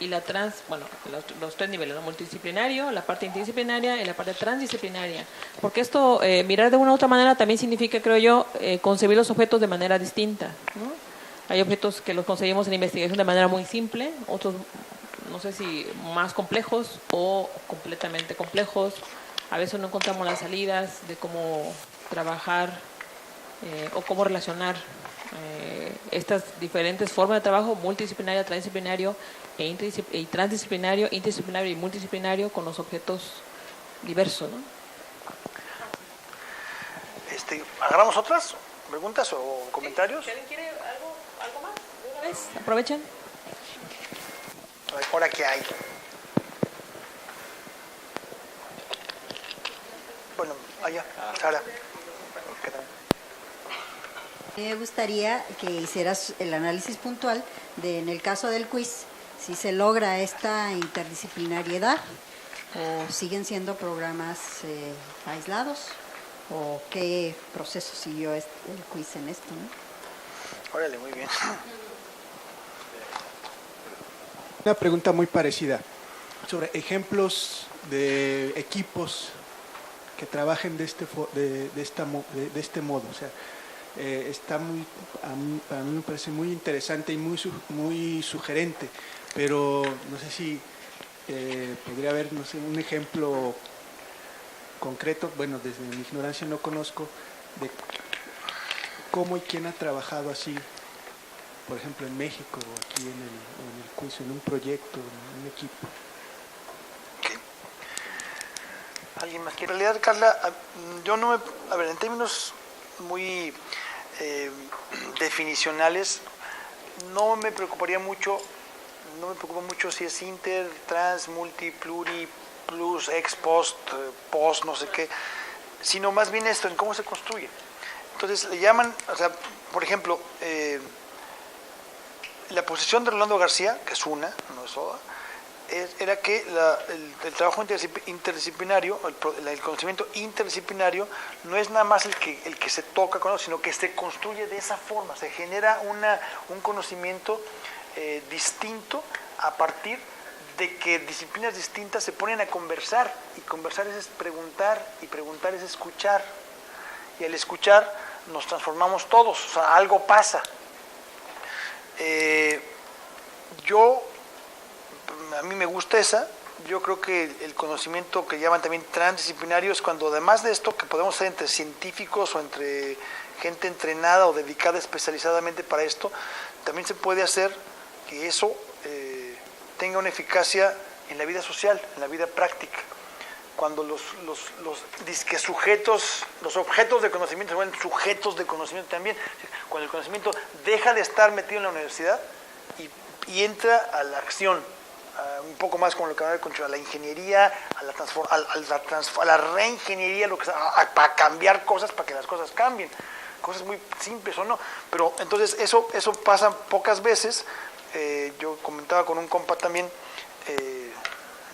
y la bueno, los tres niveles, ¿no? Multidisciplinario, la parte interdisciplinaria y la parte transdisciplinaria. Porque esto, mirar de una u otra manera también significa, creo yo, concebir los objetos de manera distinta, ¿no? Hay objetos que los concebimos en investigación de manera muy simple, otros, no sé si más complejos o completamente complejos. A veces no encontramos las salidas de cómo trabajar o cómo relacionar estas diferentes formas de trabajo, multidisciplinario, transdisciplinario y transdisciplinario, interdisciplinario y multidisciplinario con los objetos diversos, ¿no? ¿Agarramos otras preguntas o comentarios? ¿Alguien quiere algo más? ¿De una vez? Aprovechen. Ahora, ¿qué hay? Bueno, allá, Sara. Me gustaría que hicieras el análisis puntual de, en el caso del quiz, si se logra esta interdisciplinariedad o siguen siendo programas aislados o qué proceso siguió el quiz en esto, ¿no? Órale, muy bien. Una pregunta muy parecida sobre ejemplos de equipos que trabajen de este modo. O sea, está para mí me parece muy interesante y muy sugerente, pero no sé si podría haber, no sé, un ejemplo concreto. Bueno, desde mi ignorancia no conozco de cómo y quién ha trabajado así, por ejemplo en México o aquí en el curso, en un proyecto, en un equipo. Okay. ¿Alguien más quiere? En realidad, Carla, yo no me... A ver, en términos muy definicionales, no me preocupa mucho si es inter, trans, multi, pluri, plus, ex, post, post, no sé qué, sino más bien esto, en cómo se construye. Entonces le llaman, o sea, por ejemplo, la posición de Rolando García, que es una, no es toda, era que el trabajo interdisciplinario, el conocimiento interdisciplinario, no es nada más el que se toca, sino que se construye de esa forma, se genera un conocimiento distinto a partir de que disciplinas distintas se ponen a conversar, y conversar es preguntar, y preguntar es escuchar, y al escuchar nos transformamos todos, o sea, algo pasa. A mí me gusta esa. Yo creo que el conocimiento que llaman también transdisciplinario es cuando, además de esto, que podemos ser entre científicos o entre gente entrenada o dedicada especializadamente para esto, también se puede hacer que eso tenga una eficacia en la vida social, en la vida práctica. Cuando los disque sujetos, los objetos de conocimiento se vuelven sujetos de conocimiento también. Cuando el conocimiento deja de estar metido en la universidad y entra a la acción, un poco más como lo que va a ver con la ingeniería, a la reingeniería, lo que sea, para cambiar cosas, para que las cosas cambien. Cosas muy simples o no. Pero entonces eso pasa pocas veces. Yo comentaba con un compa también,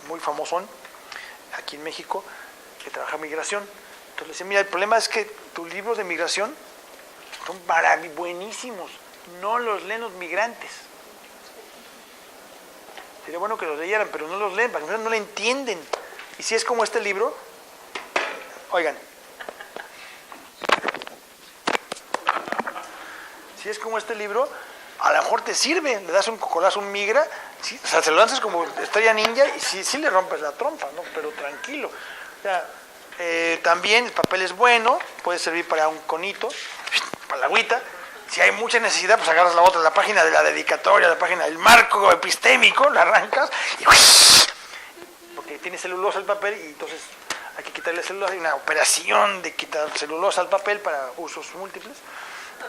muy famosón, aquí en México, que trabaja en migración. Entonces le decía, mira, el problema es que tus libros de migración son buenísimos, no los leen los migrantes. Sería bueno que los leyeran, pero no los leen, para que no le entienden. Y si es como este libro, oigan, si es como este libro, a lo mejor te sirve, le das un cocolazo a un migra, ¿sí? O sea, se lo lanzas como estrella ninja y sí le rompes la trompa, ¿no? Pero tranquilo. O sea, también el papel es bueno, puede servir para un conito, para la agüita. Si hay mucha necesidad, pues agarras la otra, la página de la dedicatoria, la página del marco epistémico, la arrancas y porque tiene celulosa el papel y entonces hay que quitarle celulosa. Hay una operación de quitar celulosa al papel para usos múltiples,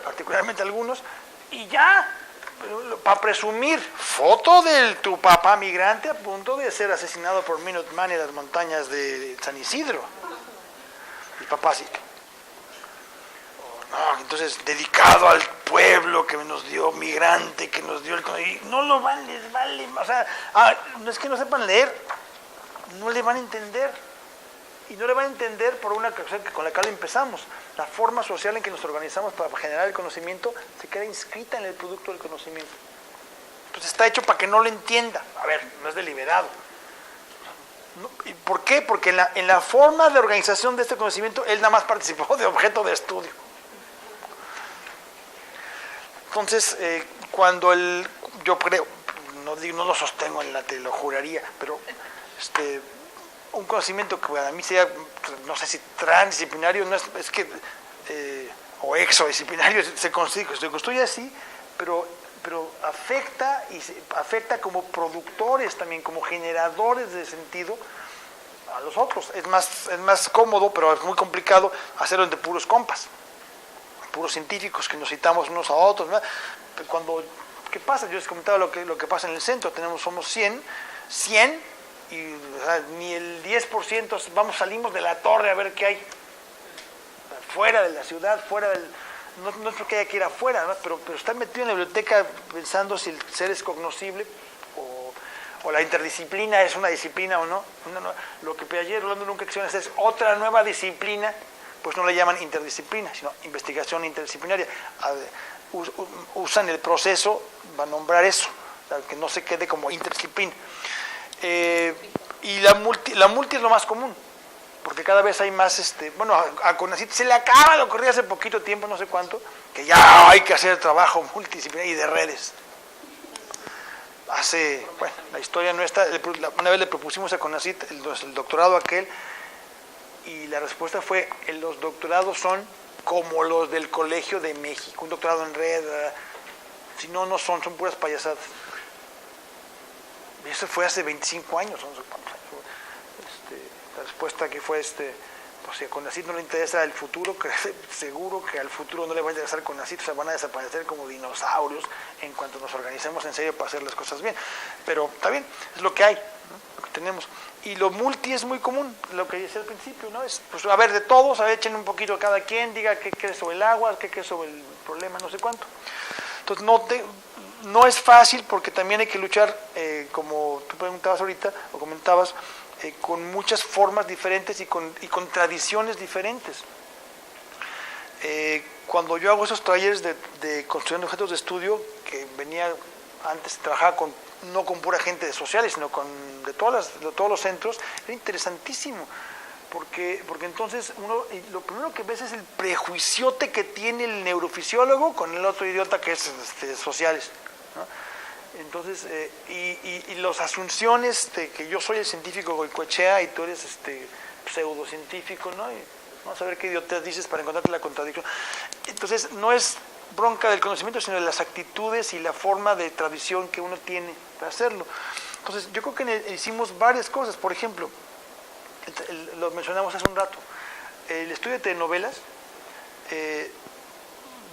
particularmente algunos, y ya, para presumir, foto de tu papá migrante a punto de ser asesinado por Minuteman en las montañas de San Isidro. El papá sí. No, entonces, dedicado al pueblo que nos dio migrante, que nos dio el... Y no lo van, les vale, o sea, no es que no sepan leer, no le van a entender. Y no le van a entender por una cosa con la cual empezamos. La forma social en que nos organizamos para generar el conocimiento se queda inscrita en el producto del conocimiento. pues está hecho para que no lo entienda. A ver, no es deliberado. ¿Y por qué? Porque en la forma de organización de este conocimiento, él nada más participó de objeto de estudio. Entonces, cuando yo creo, no lo sostengo lo juraría, pero un conocimiento que para mí sea, no sé si transdisciplinario, no es que, o exodisciplinario, se construye así, pero afecta como productores también, como generadores de sentido a los otros. Es más cómodo, pero es muy complicado hacerlo entre puros compas, puros científicos que nos citamos unos a otros, ¿no? ¿Qué pasa? Yo les comentaba lo que pasa en el centro. Somos 100 y o sea, ni el 10% salimos de la torre a ver qué hay fuera de la ciudad, no es porque haya que ir afuera, ¿no? pero estar metido en la biblioteca pensando si el ser es cognoscible o la interdisciplina es una disciplina o no. Lo que Piaget, Rolando nunca acciona es otra nueva disciplina, pues no le llaman interdisciplina, sino investigación interdisciplinaria. Usan el proceso para nombrar eso, que no se quede como interdisciplina. Y la multi es lo más común, porque cada vez hay más, a CONACYT se le acaba de ocurrir hace poquito tiempo, no sé cuánto, que ya hay que hacer trabajo multidisciplinario y de redes. La historia nuestra, una vez le propusimos a CONACYT el doctorado aquel, y la respuesta fue, los doctorados son como los del Colegio de México, un doctorado en red, si no son puras payasadas. Y eso fue hace 25 años, no sé cuántos años. La respuesta que fue, pues si a CONACYT no le interesa el futuro, que seguro que al futuro no le va a interesar CONACYT, o sea, van a desaparecer como dinosaurios en cuanto nos organicemos en serio para hacer las cosas bien. Pero está bien, es lo que hay, ¿no? Lo que tenemos. Y lo multi es muy común, lo que decía al principio, ¿no? Es, pues, a ver, de todos, echen un poquito a cada quien, diga qué es sobre el agua, qué es sobre el problema, no sé cuánto. Entonces, no es fácil porque también hay que luchar, como tú preguntabas ahorita, o comentabas, con muchas formas diferentes y con tradiciones diferentes. Cuando yo hago esos talleres de construcción de objetos de estudio, que trabajaba no con pura gente de sociales, sino de todos los centros, era interesantísimo, porque entonces lo primero que ves es el prejuiciote que tiene el neurofisiólogo con el otro idiota que es sociales, ¿no? Entonces, y las asunciones de que yo soy el científico Goicoechea y tú eres pseudocientífico, ¿no? Y vamos a ver qué idiotas dices para encontrarte la contradicción. Entonces, no es bronca del conocimiento, sino de las actitudes y la forma de tradición que uno tiene para hacerlo. Entonces, yo creo que hicimos varias cosas. Por ejemplo, lo mencionamos hace un rato, el estudio de telenovelas,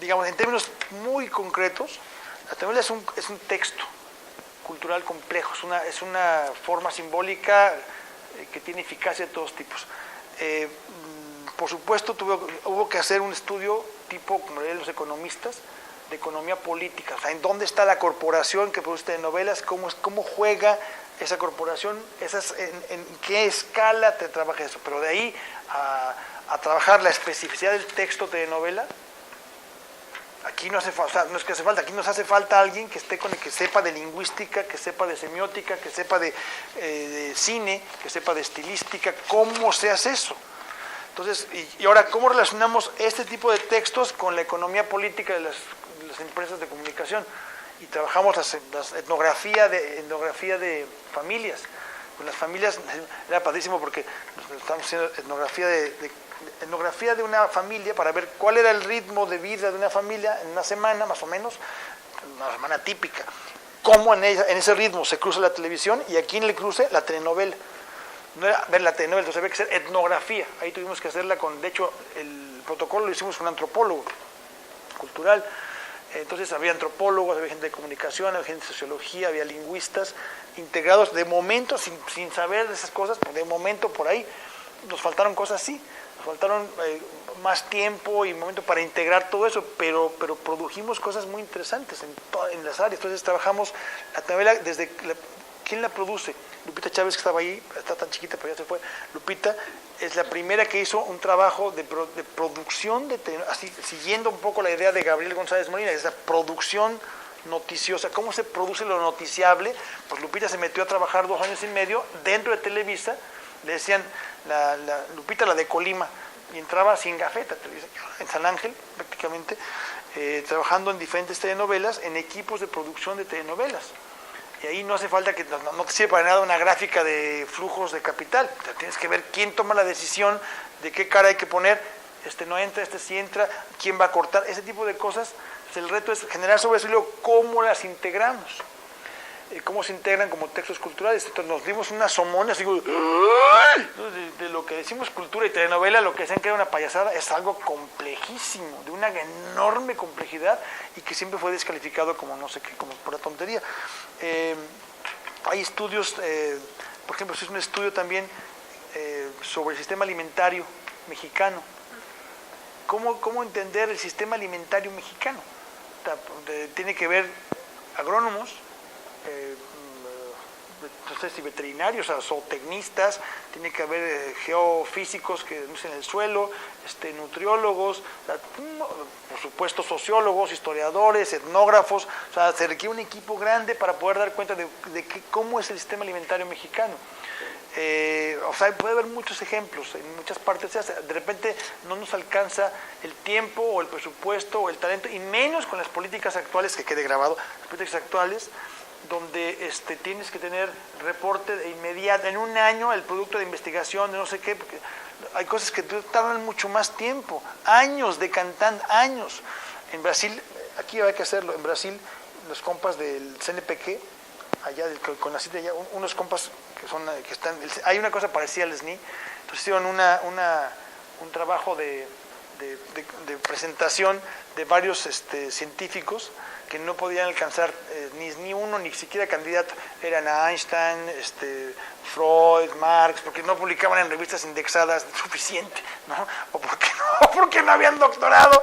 digamos, en términos muy concretos, la telenovela es un texto cultural complejo, es una forma simbólica que tiene eficacia de todos tipos. Por supuesto, hubo que hacer un estudio tipo, como le leen los economistas, de economía política, o sea, en dónde está la corporación que produce telenovelas, cómo juega esa corporación, en qué escala te trabaja eso, pero de ahí a trabajar la especificidad del texto de telenovela, aquí no hace falta, no es que hace falta, aquí nos hace falta alguien que que sepa de lingüística, que sepa de semiótica, que sepa de cine, que sepa de estilística, cómo se hace eso. Entonces, y ahora, ¿cómo relacionamos este tipo de textos con la economía política de las empresas de comunicación? Y trabajamos las etnografía de familias. Pues las familias, era padrísimo porque estamos haciendo etnografía de una familia para ver cuál era el ritmo de vida de una familia en una semana, más o menos, una semana típica. Cómo en ese ritmo se cruza la televisión y a quién le cruce la telenovela. No era ver la telenovela, entonces había que hacer etnografía. Ahí tuvimos que hacerla de hecho, el protocolo lo hicimos con un antropólogo cultural. Entonces había antropólogos, había gente de comunicación, había gente de sociología, había lingüistas, integrados de momento, sin saber de esas cosas, de momento por ahí. Nos faltaron cosas así, nos faltaron más tiempo y momento para integrar todo eso, pero produjimos cosas muy interesantes en las áreas. Entonces trabajamos la telenovela desde... ¿Quién la produce? Lupita Chávez, que estaba ahí, está tan chiquita, pero ya se fue. Lupita es la primera que hizo un trabajo de producción, así, siguiendo un poco la idea de Gabriel González Molina, esa producción noticiosa, cómo se produce lo noticiable. Pues Lupita se metió a trabajar 2 años y medio dentro de Televisa, le decían Lupita la de Colima, y entraba sin gafeta, en San Ángel prácticamente, trabajando en diferentes telenovelas, en equipos de producción de telenovelas. Y ahí no hace falta que, no te sirve para nada una gráfica de flujos de capital, o sea, tienes que ver quién toma la decisión, de qué cara hay que poner, no entra, sí entra, quién va a cortar, ese tipo de cosas. Pues el reto es generar sobre eso y luego cómo las integramos. Cómo se integran como textos culturales. Entonces nos dimos unas somonas, digo, de lo que decimos cultura y telenovela, lo que decían que era una payasada, es algo complejísimo, de una enorme complejidad, y que siempre fue descalificado como no sé qué, como pura tontería. Hay estudios, por ejemplo, se hizo un estudio también sobre el sistema alimentario mexicano. ¿Cómo entender el sistema alimentario mexicano? Tiene que ver agrónomos, no sé si veterinarios, o zootecnistas, tiene que haber geofísicos que conocen el suelo, nutriólogos, por supuesto sociólogos, historiadores, etnógrafos. O sea, se requiere un equipo grande para poder dar cuenta de cómo es el sistema alimentario mexicano. O sea, puede haber muchos ejemplos en muchas partes. De repente no nos alcanza el tiempo o el presupuesto o el talento, y menos con las políticas actuales, que quede grabado, las políticas actuales, donde tienes que tener reporte de inmediato, en un año, el producto de investigación, de no sé qué, porque hay cosas que tardan mucho más tiempo, años decantando, años. En Brasil, aquí hay que hacerlo, en Brasil, los compas del CNPq, allá del CONACYT, allá, unos compas que están, hay una cosa parecida al SNI, entonces hicieron un trabajo de presentación de varios científicos que no podían alcanzar ni uno, ni siquiera candidato. Eran Einstein, Freud, Marx, porque no publicaban en revistas indexadas suficiente, ¿no? O porque no habían doctorado.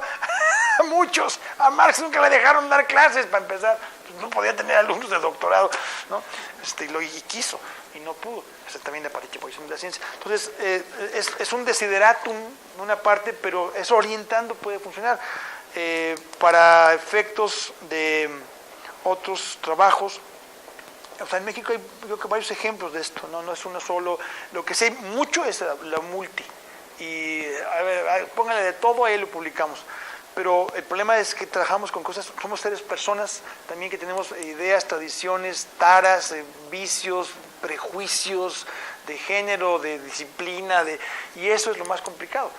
Muchos. A Marx nunca le dejaron dar clases, para empezar. No podía tener alumnos de doctorado, ¿no? Y quiso, y no pudo. Esa también la participación de la ciencia. Entonces, es un desideratum, una parte, pero eso orientando puede funcionar. Para efectos de otros trabajos, o sea, en México hay, creo que, varios ejemplos de esto, no es uno solo. Lo que sé mucho es la multi, y a ver, póngale de todo, ahí lo publicamos. Pero el problema es que trabajamos con cosas, somos personas también que tenemos ideas, tradiciones, taras, vicios, prejuicios de género, de disciplina, y eso es lo más complicado.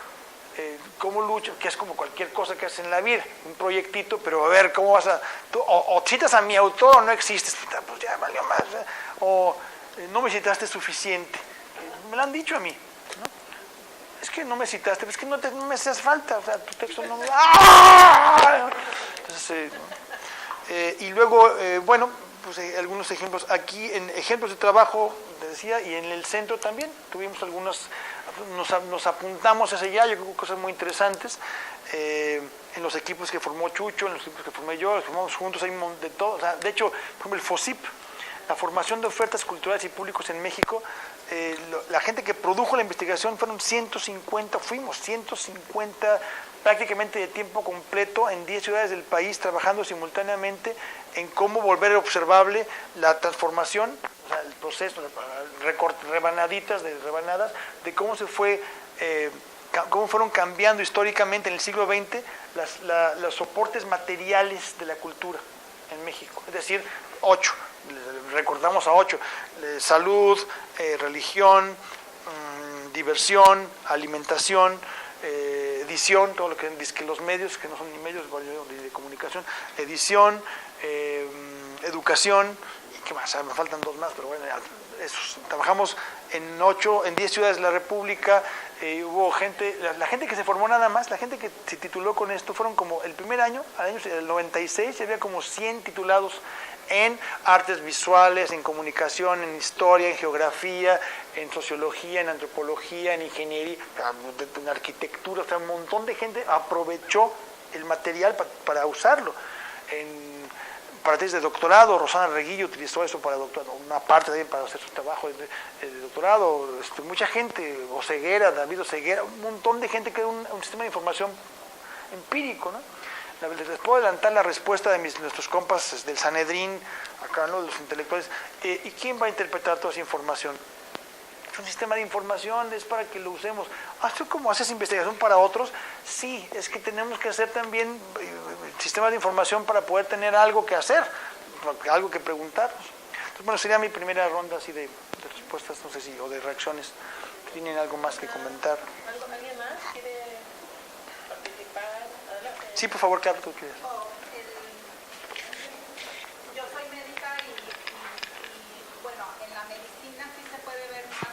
¿Cómo lucho? Que es como cualquier cosa que haces en la vida, un proyectito, pero a ver, ¿cómo vas a...? O citas a mi autor o no existes, pues ya valió más. O no me citaste suficiente. Me lo han dicho a mí, ¿no? Es que no me citaste, es que no me hacías falta, o sea, tu texto no me... ¡Ah! Entonces, y luego, bueno, pues algunos ejemplos aquí, en ejemplos de trabajo, te decía, y en el centro también tuvimos algunos, nos apuntamos hacia allá, yo creo que cosas muy interesantes, en los equipos que formó Chucho, en los equipos que formé yo, los formamos juntos, hay un montón de todo. O sea, de hecho, por ejemplo, el FOSIP, la formación de ofertas culturales y públicos en México, la gente que produjo la investigación fuimos 150 prácticamente de tiempo completo en 10 ciudades del país, trabajando simultáneamente en cómo volver observable la transformación, o sea, el proceso, rebanadas, de cómo se fue, cómo fueron cambiando históricamente en el siglo XX los soportes materiales de la cultura en México, es decir, 8. Recordamos a 8, salud, religión, diversión, alimentación, edición, todo lo que los medios, que no son ni medios de comunicación, edición, educación, y qué más, me faltan 2 más, pero bueno, trabajamos en 10 ciudades de la República. Hubo gente, la gente que se formó nada más, la gente que se tituló con esto, fueron como el primer año, el 96, había como 100 titulados en artes visuales, en comunicación, en historia, en geografía, en sociología, en antropología, en ingeniería, en arquitectura. O sea, un montón de gente aprovechó el material para usarlo. Para tesis de doctorado, Rosana Reguillo utilizó eso para doctorado, una parte también para hacer su trabajo de doctorado. Mucha gente, David Oseguera, un montón de gente que era un sistema de información empírico, ¿no? Les puedo adelantar la respuesta de nuestros compas del Sanedrín, acá, ¿no?, de los intelectuales. ¿Y quién va a interpretar toda esa información? Es un sistema de información, es para que lo usemos. ¿Así como haces investigación para otros? Sí, es que tenemos que hacer también sistemas de información para poder tener algo que hacer, algo que preguntarnos. Entonces, bueno, sería mi primera ronda así de respuestas, no sé si, o de reacciones. ¿Tienen algo más que comentar? ¿Alguien más quiere participar? Adelante. Sí, por favor, claro, tú quieres. Yo soy médica y, bueno, en la medicina sí se puede ver más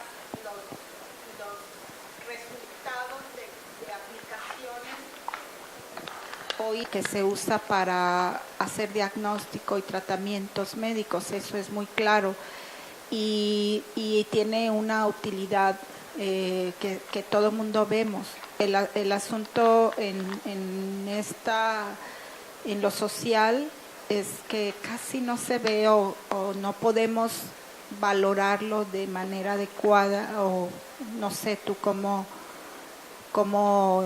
los resultados de aplicaciones hoy que se usa para hacer diagnóstico y tratamientos médicos, eso es muy claro, y tiene una utilidad que todo el mundo vemos. El asunto en lo social es que casi no se ve o no podemos valorarlo de manera adecuada, o no sé tú cómo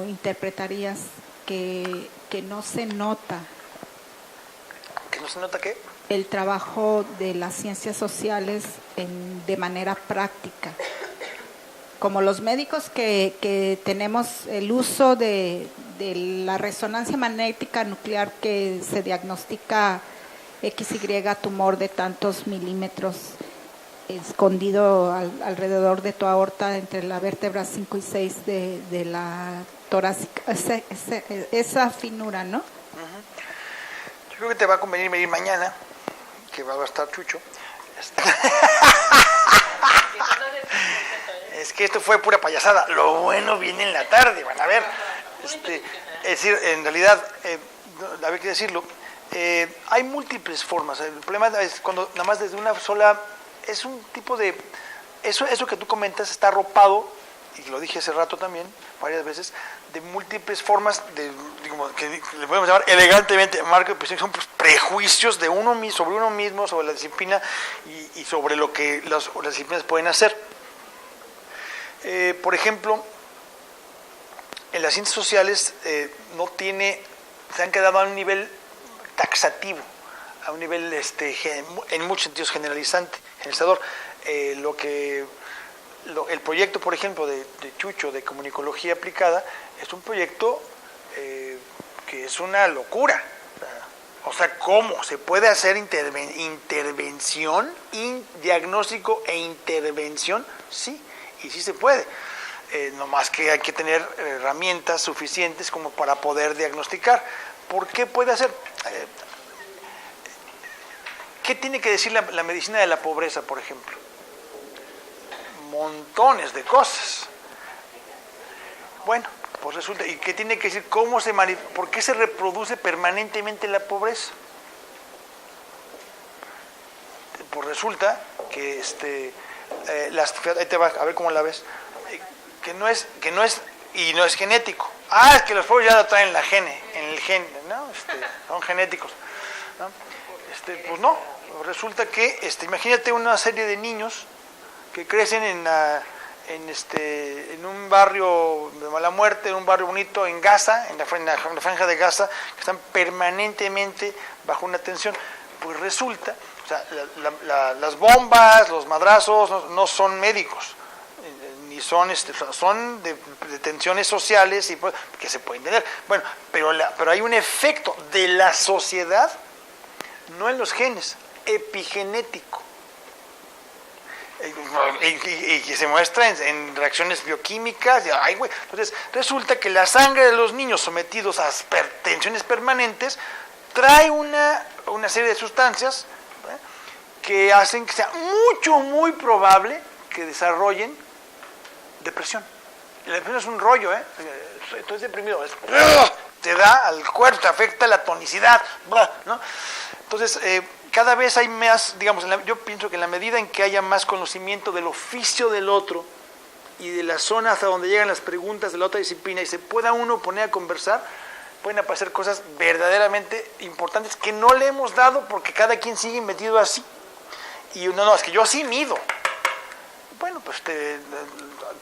interpretarías que no se nota. ¿Que no se nota qué? El trabajo de las ciencias sociales de manera práctica. Como los médicos que tenemos el uso de la resonancia magnética nuclear, que se diagnostica XY tumor de tantos milímetros escondido alrededor de tu aorta, entre la vértebra 5 y 6 de la torácica, esa finura, ¿no? Yo creo que te va a convenir venir mañana, que va a estar Chucho. Es que esto fue pura payasada. Lo bueno viene en la tarde, van a ver. Es decir, en realidad, había que decirlo, hay múltiples formas. El problema es cuando nada más desde una sola, es un tipo de, eso que tú comentas está arropado, y lo dije hace rato también, varias veces, de múltiples formas, que le podemos llamar elegantemente marco de presión, son pues prejuicios de uno mismo, sobre la disciplina y sobre lo que las disciplinas pueden hacer. Por ejemplo, en las ciencias sociales se han quedado a un nivel taxativo, a un nivel en muchos sentidos generalizador. El proyecto, por ejemplo, de Chucho de comunicología aplicada es un proyecto que es una locura. O sea, ¿cómo se puede hacer intervención, diagnóstico e intervención? Sí, y sí se puede. No más que hay que tener herramientas suficientes como para poder diagnosticar. ¿Por qué puede hacer? ¿Qué tiene que decir la medicina de la pobreza, por ejemplo? Montones de cosas. Bueno, pues resulta, ¿y qué tiene que decir? ¿Por qué se reproduce permanentemente la pobreza? Pues resulta que ahí te va, a ver cómo la ves, que no es y no es genético. Es que los pobres ya lo traen en el gen, ¿no? Son genéticos, ¿no? Pues no, resulta que imagínate una serie de niños que crecen en un barrio de mala muerte, en un barrio bonito en Gaza, en la franja de Gaza, que están permanentemente bajo una tensión. Pues resulta, o sea, las bombas, los madrazos no son médicos, ni son de tensiones sociales y que se pueden tener. Bueno, pero hay un efecto de la sociedad, no en los genes, epigenético. Y que se muestra en reacciones bioquímicas. Entonces, resulta que la sangre de los niños sometidos a tensiones permanentes trae una serie de sustancias que hacen que sea muy probable que desarrollen depresión. La depresión es un rollo, Estoy deprimido, te da al cuerpo, te afecta la tonicidad, ¿no? Entonces, cada vez hay más, digamos, yo pienso que en la medida en que haya más conocimiento del oficio del otro y de la zona hasta donde llegan las preguntas de la otra disciplina y se pueda uno poner a conversar, pueden aparecer cosas verdaderamente importantes que no le hemos dado porque cada quien sigue metido así. Y es que yo sí mido. bueno, pues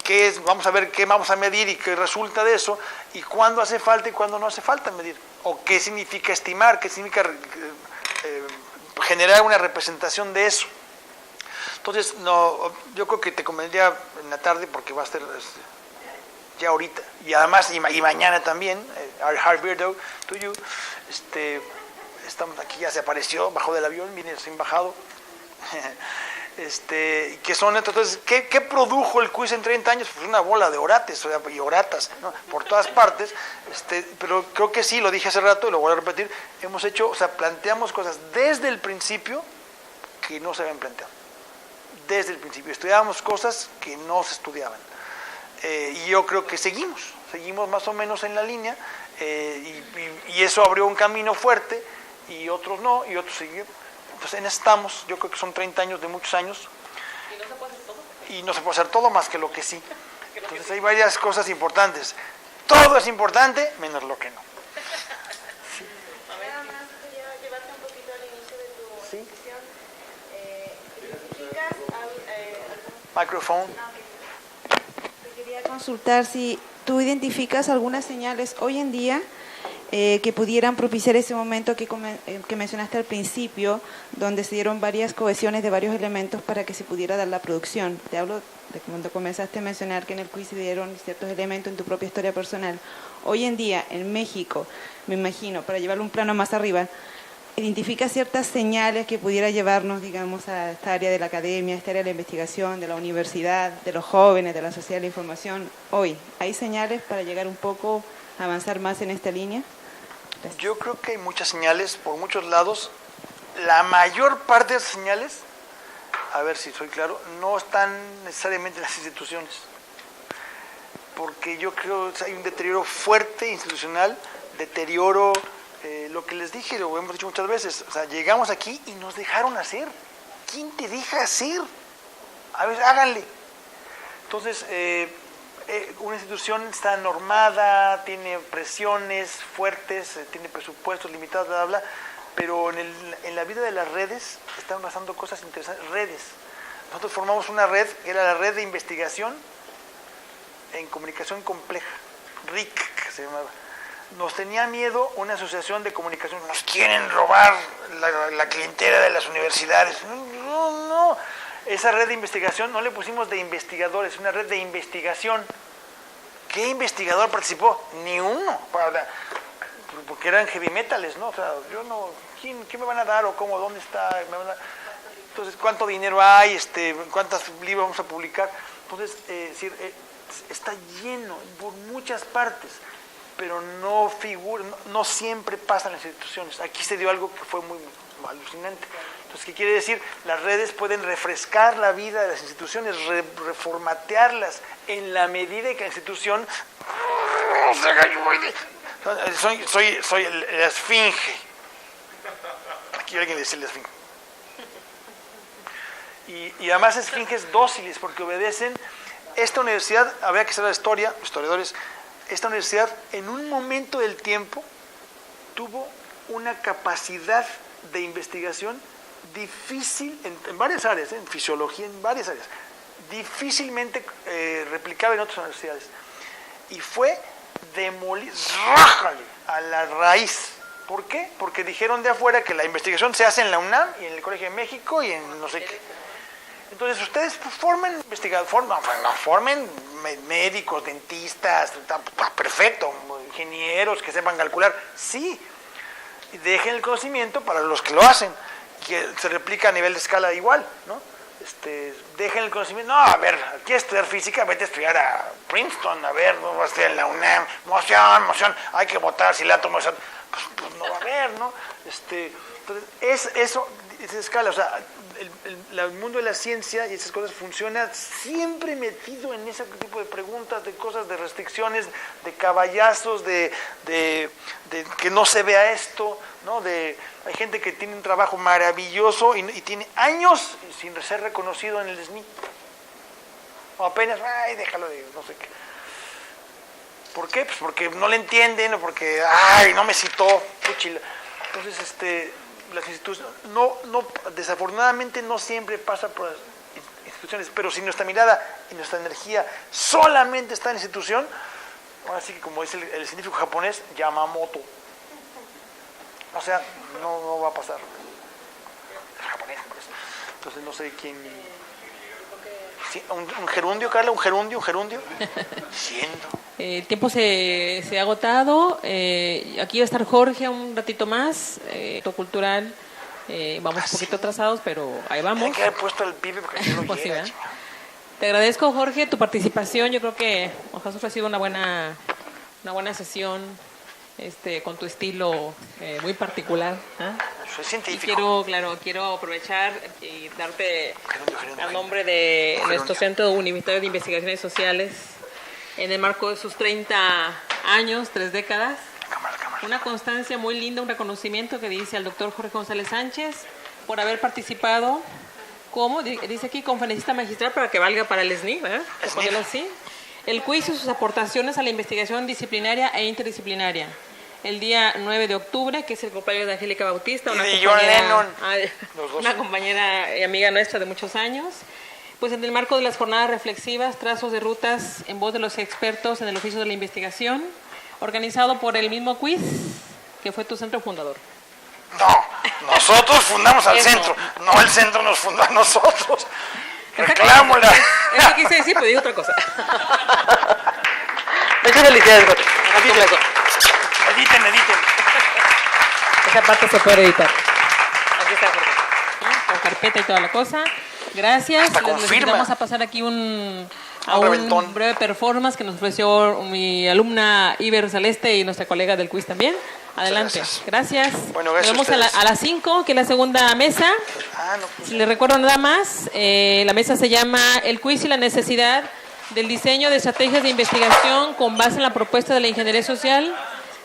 ¿qué es? Vamos a ver qué vamos a medir y qué resulta de eso, y cuándo hace falta y cuándo no hace falta medir, o qué significa estimar, qué significa generar una representación de eso. Entonces, no, yo creo que te convendría en la tarde, porque va a ser ya ahorita, y además, y mañana también, Hard Beardo, to you, estamos aquí, ya se apareció, bajó del avión, viene recién bajado. Que son, entonces, ¿qué produjo el quiz en 30 años? Pues una bola de orates y oratas, ¿no? Por todas partes, pero creo que sí, lo dije hace rato y lo voy a repetir, hemos hecho, o sea, planteamos cosas desde el principio que no se habían planteado, desde el principio, estudiábamos cosas que no se estudiaban, y yo creo que seguimos más o menos en la línea, y eso abrió un camino fuerte, y otros no, y otros siguieron. Entonces en eso estamos, yo creo que son 30 años de muchos años. ¿Y no se puede hacer todo? Y no se puede hacer todo más que lo que sí. Entonces hay varias cosas importantes. Todo es importante, menos lo que no. Nada más quería llevarte un poquito al inicio de tu exposición. ¿Identificas algún... Microphone. Te quería consultar si tú identificas algunas señales hoy en día que pudieran propiciar ese momento que mencionaste al principio, donde se dieron varias cohesiones de varios elementos para que se pudiera dar la producción. Te hablo de cuando comenzaste a mencionar que en el quiz se dieron ciertos elementos en tu propia historia personal. Hoy en día, en México, me imagino, para llevarlo un plano más arriba, ¿identifica ciertas señales que pudiera llevarnos, digamos, a esta área de la academia, a esta área de la investigación, de la universidad, de los jóvenes, de la sociedad de la información? Hoy, ¿hay señales para llegar un poco a avanzar más en esta línea? Gracias. Yo creo que hay muchas señales por muchos lados. La mayor parte de esas señales, a ver si soy claro, no están necesariamente en las instituciones. Porque yo creo que hay un deterioro fuerte institucional, deterioro, lo que les dije, lo hemos dicho muchas veces, o sea, llegamos aquí y nos dejaron hacer. ¿Quién te deja hacer? A ver, háganle. Entonces, una institución está normada, tiene presiones fuertes, tiene presupuestos limitados, bla, bla, bla, pero en la vida de las redes están pasando cosas interesantes. Redes. Nosotros formamos una red, que era la red de investigación en comunicación compleja, RIC, que se llamaba. Nos tenía miedo una asociación de comunicación, nos quieren robar la clientela de las universidades. No. Esa red de investigación no le pusimos de investigadores, una red de investigación. ¿Qué investigador participó? Ni uno, porque eran heavy metales, ¿no? O sea, yo no, ¿qué me van a dar o cómo, dónde está? Entonces, ¿cuánto dinero hay? ¿Cuántas libros vamos a publicar? Entonces, está lleno por muchas partes, pero no figura, no siempre pasa en las instituciones. Aquí se dio algo que fue muy alucinante. Entonces, ¿qué quiere decir? Las redes pueden refrescar la vida de las instituciones, reformatearlas en la medida que la institución... Soy la esfinge. Aquí alguien le dice la esfinge. Y además esfinges dóciles, porque obedecen. Esta universidad, habría que saber la historia, historiadores, esta universidad en un momento del tiempo tuvo una capacidad de investigación difícil en varias áreas, en fisiología, en varias áreas, difícilmente replicable en otras universidades. Y fue demolir, rájale, a la raíz. ¿Por qué? Porque dijeron de afuera que la investigación se hace en la UNAM y en el Colegio de México y en no sé qué. Entonces ustedes formen investigadores, formen médicos, dentistas, perfecto, ingenieros que sepan calcular, sí, y dejen el conocimiento para los que lo hacen, que se replica a nivel de escala igual, ¿no? Dejen el conocimiento, no, a ver, ¿quieres estudiar física? Vete a estudiar a Princeton, a ver, no vas a estudiar en la UNAM, emoción, hay que votar, si el átomo es... Pues no va a haber, ¿no? Entonces, eso, esa escala, o sea, el mundo de la ciencia y esas cosas funciona siempre metido en ese tipo de preguntas, de cosas, de restricciones, de caballazos, de que no se vea esto, ¿no? Hay gente que tiene un trabajo maravilloso y tiene años sin ser reconocido en el SNI. O apenas, déjalo de no sé qué. ¿Por qué? Pues porque no le entienden, o porque, no me citó, puchila. Entonces, las instituciones, desafortunadamente no siempre pasa por las instituciones, pero si nuestra mirada y nuestra energía solamente está en la institución, ahora sí que como dice el científico japonés, Yamamoto. O sea, no va a pasar. El japonés, pues. Entonces no sé quién... Sí, un gerundio, Carla, un gerundio. Siendo. El tiempo se ha agotado. Aquí va a estar Jorge un ratito más, cultural. Vamos un poquito atrasados, pero ahí vamos. Hay que haber puesto el pibe porque no Pues sí, llega, ¿verdad? Te agradezco, Jorge, tu participación. Yo creo que nos has ofrecido una buena sesión con tu estilo muy particular. Soy Y científico. quiero aprovechar y darte Gerundio. al nombre de Gerundio. nuestro Centro Universitario de Investigaciones Sociales, en el marco de sus 30 años, 3 décadas, Cámara. una constancia muy linda, un reconocimiento que dice al doctor Jorge González Sánchez por haber participado como, dice aquí, conferencista magistral para que valga para el SNI, ¿verdad? Por SNI. ponerlo así. El quiz y sus aportaciones a la investigación disciplinaria e interdisciplinaria. El día 9 de octubre, que es el cumpleaños de Angélica Bautista, Y de John Lennon. Los dos. Una compañera y amiga nuestra de muchos años. Pues en el marco de las jornadas reflexivas, trazos de rutas en voz de los expertos en el oficio de la investigación, organizado por el mismo quiz, que fue tu centro fundador. No, nosotros fundamos al Eso. centro, no el centro nos fundó a nosotros. Reclámosla. Eso quise decir, pero digo otra cosa. Muchas felicidades, Jorge. Editen. Esa parte se puede editar. Aquí está, Jorge. Con carpeta y toda la cosa. Gracias. Hasta con Les firma. invitamos a pasar aquí un reventón. breve performance que nos ofreció mi alumna Iber Celeste y nuestra colega del quiz también. Adelante. Gracias. Bueno, Nos gracias vemos a ustedes. a las 5, que es la segunda mesa. No. Si les recuerdo nada más, la mesa se llama El quiz y la necesidad del diseño de estrategias de investigación con base en la propuesta de la ingeniería social,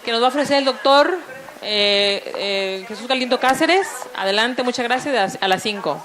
que nos va a ofrecer el doctor Jesús Galindo Cáceres. Adelante, muchas gracias. A las 5.